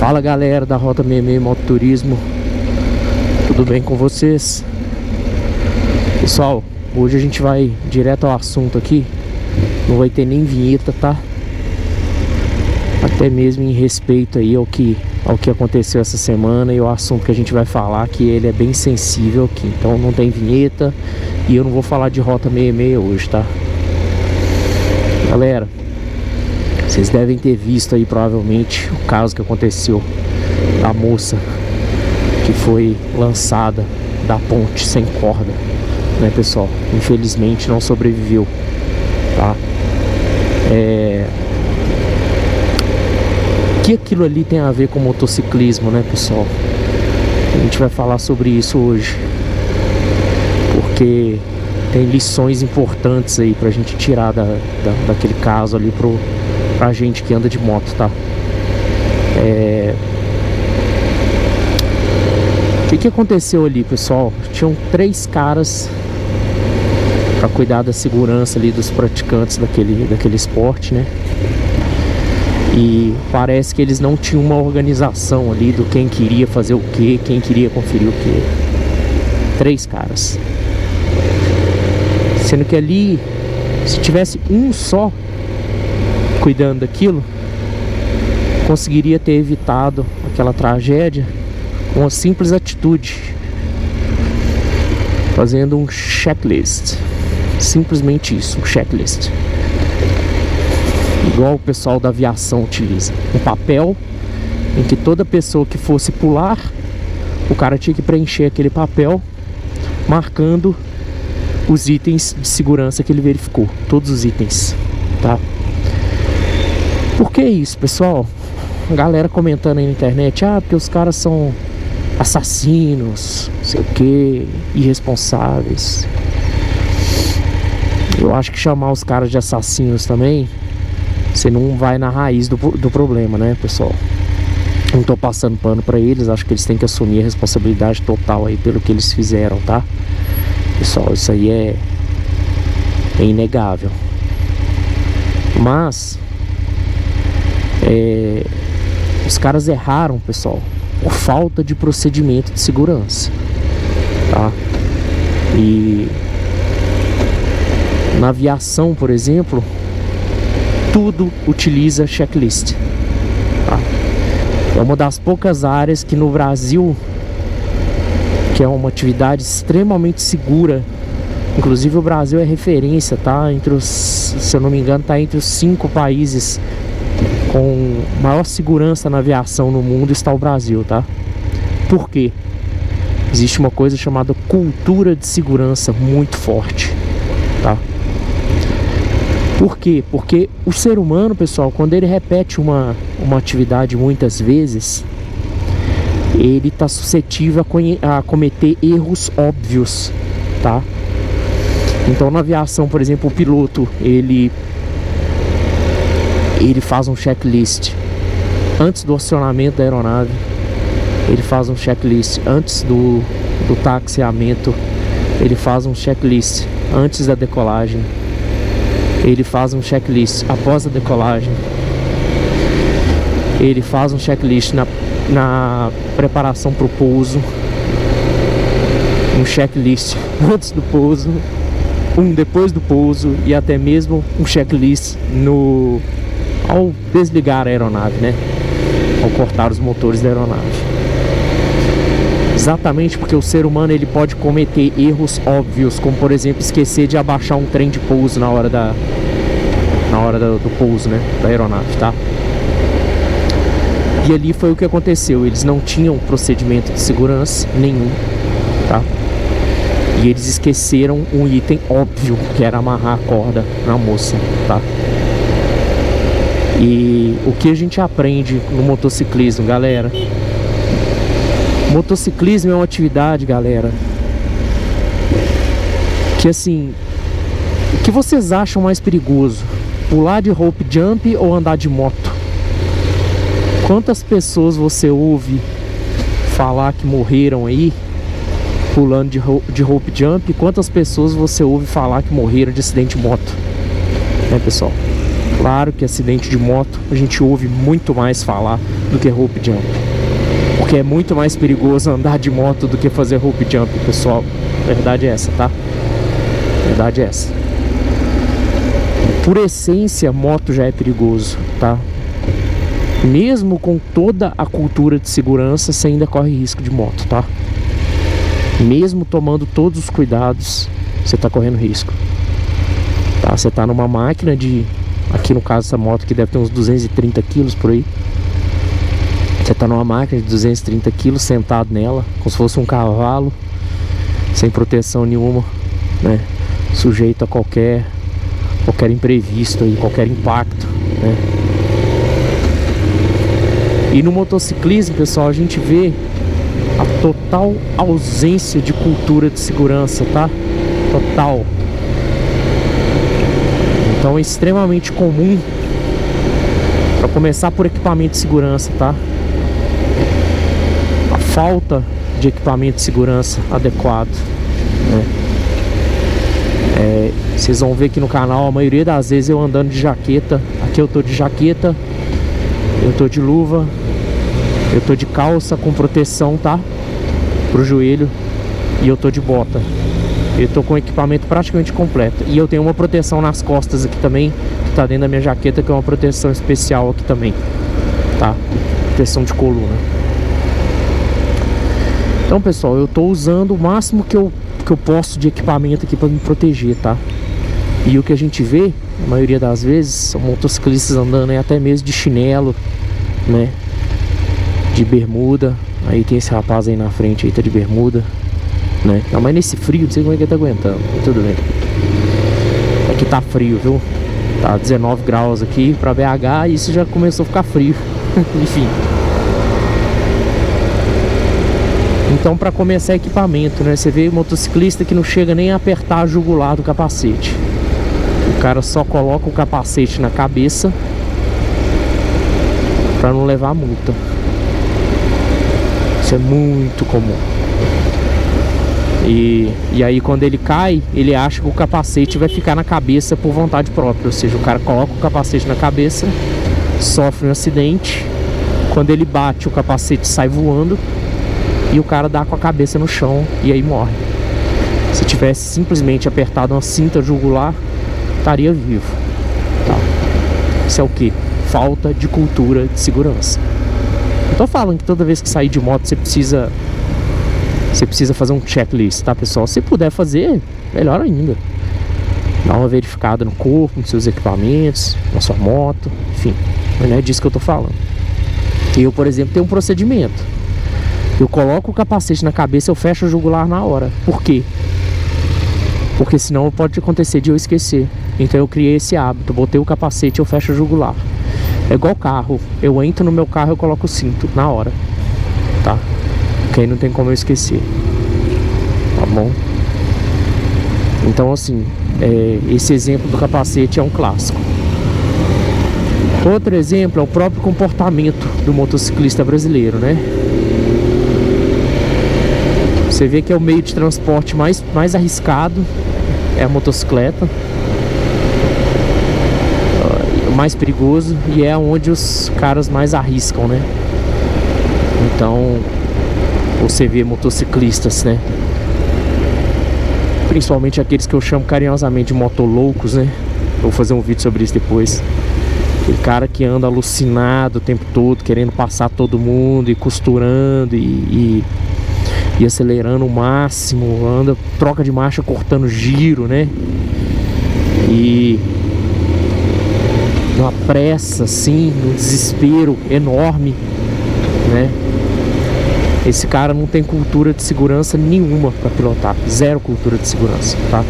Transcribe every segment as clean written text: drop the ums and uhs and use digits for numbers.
Fala galera da Rota 66 Mototurismo, tudo bem com vocês? Pessoal, hoje a gente vai direto ao assunto aqui. Não vai ter nem vinheta, tá? Até mesmo em respeito aí ao que aconteceu essa semana e o assunto que a gente vai falar, que ele é bem sensível aqui. Então não tem vinheta e eu não vou falar de Rota 66 hoje, tá? Galera, vocês devem ter visto aí provavelmente o caso que aconteceu da moça que foi lançada da ponte sem corda, né, pessoal? Infelizmente não sobreviveu, tá? O que aquilo ali tem a ver com motociclismo, né, pessoal? A gente vai falar sobre isso hoje, porque tem lições importantes aí pra gente tirar daquele caso ali pra gente que anda de moto, tá? O que aconteceu ali, pessoal? Tinham 3 caras pra cuidar da segurança ali dos praticantes daquele esporte, né? E parece que eles não tinham uma organização ali do quem queria fazer o que, quem queria conferir o que. 3 caras. Sendo que ali, se tivesse um só cuidando daquilo, conseguiria ter evitado aquela tragédia com uma simples atitude, fazendo um checklist. Simplesmente isso, um checklist. Igual o pessoal da aviação utiliza. Um papel em que toda pessoa que fosse pular, o cara tinha que preencher aquele papel, marcando os itens de segurança que ele verificou. Todos os itens, tá? Por que isso, pessoal? A galera comentando aí na internet: ah, porque os caras são assassinos, não sei o que, irresponsáveis. Eu acho que chamar os caras de assassinos também, você não vai na raiz do problema, né, pessoal? Não tô passando pano pra eles, acho que eles têm que assumir a responsabilidade total aí pelo que eles fizeram, tá? Pessoal, isso aí é inegável. Mas os caras erraram, pessoal, por falta de procedimento de segurança, tá? E na aviação, por exemplo, tudo utiliza checklist, tá? É uma das poucas áreas que no Brasil, que é uma atividade extremamente segura. Inclusive o Brasil é referência, tá? Se eu não me engano, tá entre os 5 países com maior segurança na aviação no mundo, está o Brasil, tá? Por quê? Existe uma coisa chamada cultura de segurança muito forte, tá? Por quê? Porque o ser humano, pessoal, quando ele repete uma atividade muitas vezes, ele está suscetível a cometer erros óbvios, tá? Então na aviação, por exemplo, o piloto, ele faz um checklist antes do acionamento da aeronave, ele faz um checklist antes do taxiamento, ele faz um checklist antes da decolagem, ele faz um checklist após a decolagem, ele faz um checklist na preparação para o pouso, um checklist antes do pouso, um depois do pouso e até mesmo um checklist ao desligar a aeronave, né? Ao cortar os motores da aeronave. Exatamente porque o ser humano ele pode cometer erros óbvios, como por exemplo esquecer de abaixar um trem de pouso na hora do pouso, né? Da aeronave, tá? E ali foi o que aconteceu. Eles não tinham procedimento de segurança nenhum, tá? E eles esqueceram um item óbvio, que era amarrar a corda na moça, tá? E o que a gente aprende no motociclismo, galera? Motociclismo é uma atividade, galera, que assim, o que vocês acham mais perigoso? Pular de rope jump ou andar de moto? Quantas pessoas você ouve falar que morreram aí pulando de rope jump? Quantas pessoas você ouve falar que morreram de acidente de moto? Né, pessoal? Claro que acidente de moto a gente ouve muito mais falar do que rope jump, porque é muito mais perigoso andar de moto do que fazer rope jump, pessoal. A verdade é essa, tá? A verdade é essa. Por essência, moto já é perigoso, tá? Mesmo com toda a cultura de segurança, você ainda corre risco de moto, tá? Mesmo tomando todos os cuidados, você tá correndo risco, tá? Você tá numa máquina de... Aqui no caso essa moto que deve ter uns 230 quilos por aí. Você tá numa máquina de 230 quilos sentado nela, como se fosse um cavalo, sem proteção nenhuma, né? Sujeito a qualquer imprevisto aí, qualquer impacto, né? E no motociclismo, pessoal, a gente vê a total ausência de cultura de segurança, tá? Total. Então é extremamente comum, para começar por equipamento de segurança, tá? A falta de equipamento de segurança adequado, né? Vocês vão ver aqui no canal, a maioria das vezes eu andando de jaqueta. Aqui eu tô de jaqueta, eu tô de luva, eu tô de calça com proteção, tá? Pro joelho. E eu tô de bota. Eu tô com o equipamento praticamente completo. E eu tenho uma proteção nas costas aqui também, que tá dentro da minha jaqueta, que é uma proteção especial aqui também, tá? Proteção de coluna. Então, pessoal, eu tô usando o máximo que eu posso de equipamento aqui para me proteger, tá? E o que a gente vê, a maioria das vezes, são motociclistas andando aí até mesmo de chinelo, né? De bermuda. Aí tem esse rapaz aí na frente aí, tá de bermuda, né? Não, mas nesse frio, não sei como é que ele tá aguentando. Tudo bem. Aqui tá frio, viu? Tá 19 graus aqui pra BH e isso já começou a ficar frio. Enfim. Então, para começar equipamento, né? Você vê motociclista que não chega nem a apertar a jugular do capacete. O cara só coloca o capacete na cabeça para não levar multa. Isso é muito comum. E aí quando ele cai, ele acha que o capacete vai ficar na cabeça por vontade própria. Ou seja, o cara coloca o capacete na cabeça, sofre um acidente. Quando ele bate, o capacete sai voando e o cara dá com a cabeça no chão e aí morre. Se tivesse simplesmente apertado uma cinta jugular, estaria vivo, tá? Isso é o que? Falta de cultura de segurança. Eu tô falando que toda vez que sair de moto você precisa fazer um checklist, tá, pessoal? Se puder fazer, melhor ainda. Dá uma verificada no corpo, nos seus equipamentos, na sua moto, enfim. Mas não é disso que eu tô falando. Eu, por exemplo, tenho um procedimento. Eu coloco o capacete na cabeça, eu fecho o jugular na hora. Por quê? Porque senão pode acontecer de eu esquecer. Então eu criei esse hábito, botei o capacete, eu fecho o jugular. É igual carro, eu entro no meu carro, eu coloco o cinto na hora, tá? Porque aí não tem como eu esquecer, tá bom? Então assim, esse exemplo do capacete é um clássico. Outro exemplo é o próprio comportamento do motociclista brasileiro, né? Você vê que é o meio de transporte mais arriscado, é a motocicleta, o mais perigoso, e é onde os caras mais arriscam, né? Então você vê motociclistas, né? Principalmente aqueles que eu chamo carinhosamente de motoloucos, né? Eu vou fazer um vídeo sobre isso depois. Aquele cara que anda alucinado o tempo todo, querendo passar todo mundo e costurando e acelerando o máximo, anda, troca de marcha cortando giro, né? E numa pressa assim, num desespero enorme, né? Esse cara não tem cultura de segurança nenhuma para pilotar, zero cultura de segurança, tá?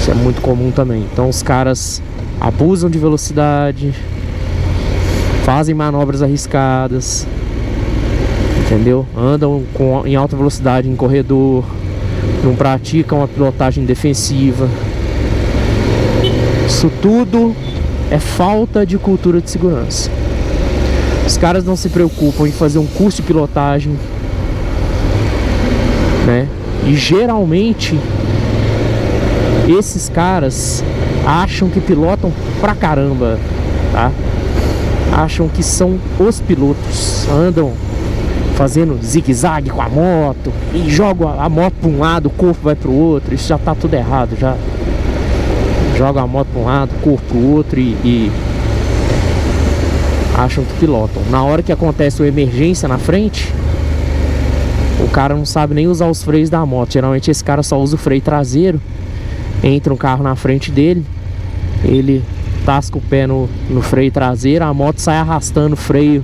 Isso é muito comum também. Então os caras abusam de velocidade, fazem manobras arriscadas, entendeu? Andam em alta velocidade em corredor, não praticam a pilotagem defensiva. Isso tudo é falta de cultura de segurança. Os caras não se preocupam em fazer um curso de pilotagem, né? E geralmente Esses caras acham que pilotam pra caramba, tá? Acham que são os pilotos, andam fazendo zigue-zague com a moto e jogam a moto para um lado, o corpo vai pro outro. Isso já tá tudo errado, já. Joga a moto para um lado, o corpo pro outro e acham que pilotam. Na hora que acontece uma emergência na frente, o cara não sabe nem usar os freios da moto. Geralmente esse cara só usa o freio traseiro. Entra um carro na frente dele, ele tasca o pé no freio traseiro, a moto sai arrastando o freio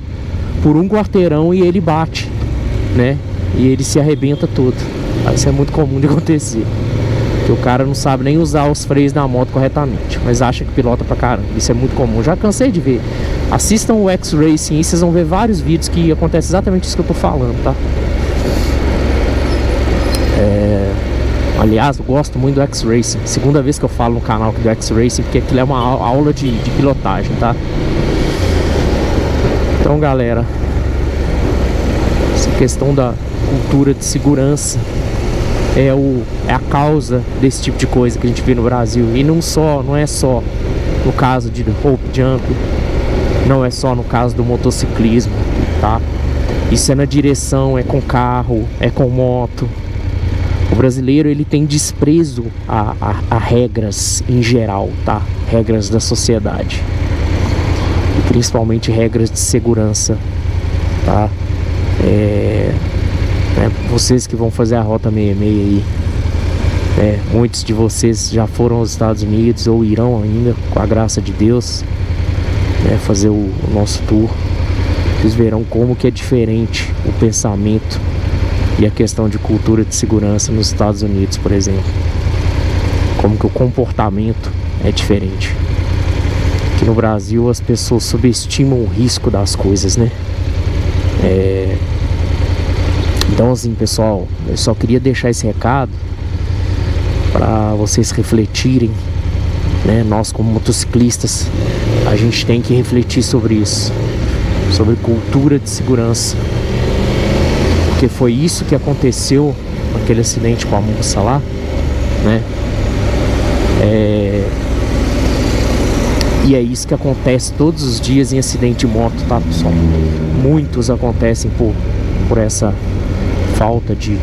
por um quarteirão e ele bate, né? E ele se arrebenta todo. Isso é muito comum de acontecer, que o cara não sabe nem usar os freios da moto corretamente, mas acha que pilota pra caramba. Isso é muito comum, já cansei de ver. Assistam o X-Racing e vocês vão ver vários vídeos que acontece exatamente isso que eu tô falando, tá? Aliás, eu gosto muito do X-Racing. Segunda vez que eu falo no canal aqui do X-Racing, porque aquilo é uma aula de pilotagem, tá? Então, galera, essa questão da cultura de segurança é a causa desse tipo de coisa que a gente vê no Brasil. E não é só no caso de rope jump, não é só no caso do motociclismo, tá? Isso é na direção, é com carro, é com moto. O brasileiro, ele tem desprezo a regras em geral, tá? Regras da sociedade. E principalmente regras de segurança, tá? Vocês que vão fazer a Rota 66 aí, muitos de vocês já foram aos Estados Unidos ou irão ainda, com a graça de Deus, fazer o nosso tour. Vocês verão como que é diferente o pensamento e a questão de cultura de segurança nos Estados Unidos, por exemplo. Como que o comportamento é diferente. Aqui no Brasil as pessoas subestimam o risco das coisas, né? Então assim, pessoal, eu só queria deixar esse recado para vocês refletirem, né? Nós como motociclistas, a gente tem que refletir sobre isso, sobre cultura de segurança. Porque foi isso que aconteceu naquele acidente com a moça lá, né? E é isso que acontece todos os dias em acidente de moto, tá, pessoal? Muitos acontecem por essa falta de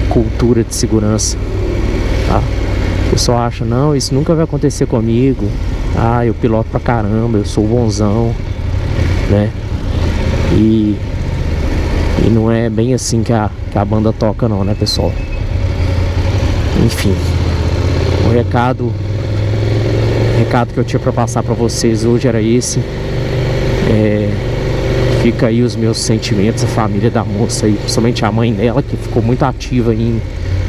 cultura de segurança, tá? O pessoal acha, não, isso nunca vai acontecer comigo. Ah, eu piloto pra caramba, eu sou bonzão, né? E não é bem assim que a banda toca não, né, pessoal? Enfim, o recado que eu tinha pra passar pra vocês hoje era esse. Fica aí os meus sentimentos, a família da moça aí, principalmente a mãe dela, que ficou muito ativa em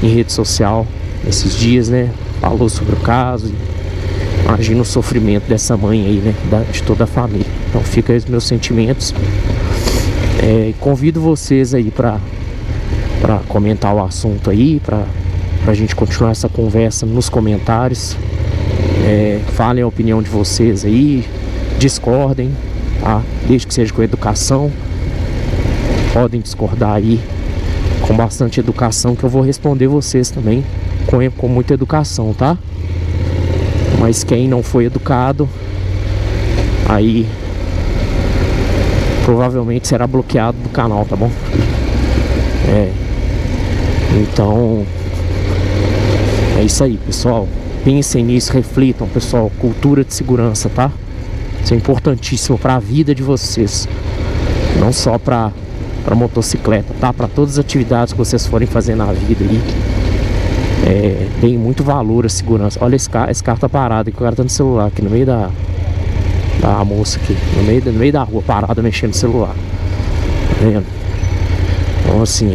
rede social esses dias, né? Falou sobre o caso. Imagina o sofrimento dessa mãe aí, né? De toda a família. Então fica aí os meus sentimentos. Convido vocês aí pra comentar o assunto aí, pra gente continuar essa conversa nos comentários. Falem a opinião de vocês aí, discordem, tá? Desde que seja com educação. Podem discordar aí com bastante educação, que eu vou responder vocês também com muita educação, tá? Mas quem não foi educado, aí provavelmente será bloqueado do canal, tá bom? Então é isso aí, pessoal. Pensem nisso, reflitam, pessoal. Cultura de segurança, tá? Isso é importantíssimo para a vida de vocês, não só para motocicleta, tá? Para todas as atividades que vocês forem fazer na vida aí. Tem muito valor a segurança. Olha esse carro tá parado aqui, o cara tá no celular aqui no meio da moça aqui, no meio da rua, parado mexendo no celular, tá vendo? Então assim,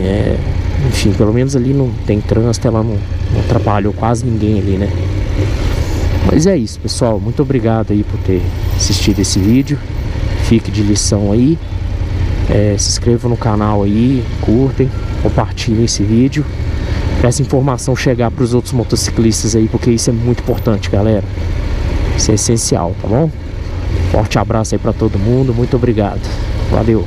enfim, pelo menos ali não tem trânsito, ela não atrapalhou quase ninguém ali, né? Mas é isso, pessoal, muito obrigado aí por ter assistido esse vídeo. Fique de lição aí. Se inscrevam no canal aí, curtem, compartilhem esse vídeo, para essa informação chegar para os outros motociclistas aí, porque isso é muito importante, galera. Isso é essencial, tá bom? Forte abraço aí para todo mundo, muito obrigado. Valeu.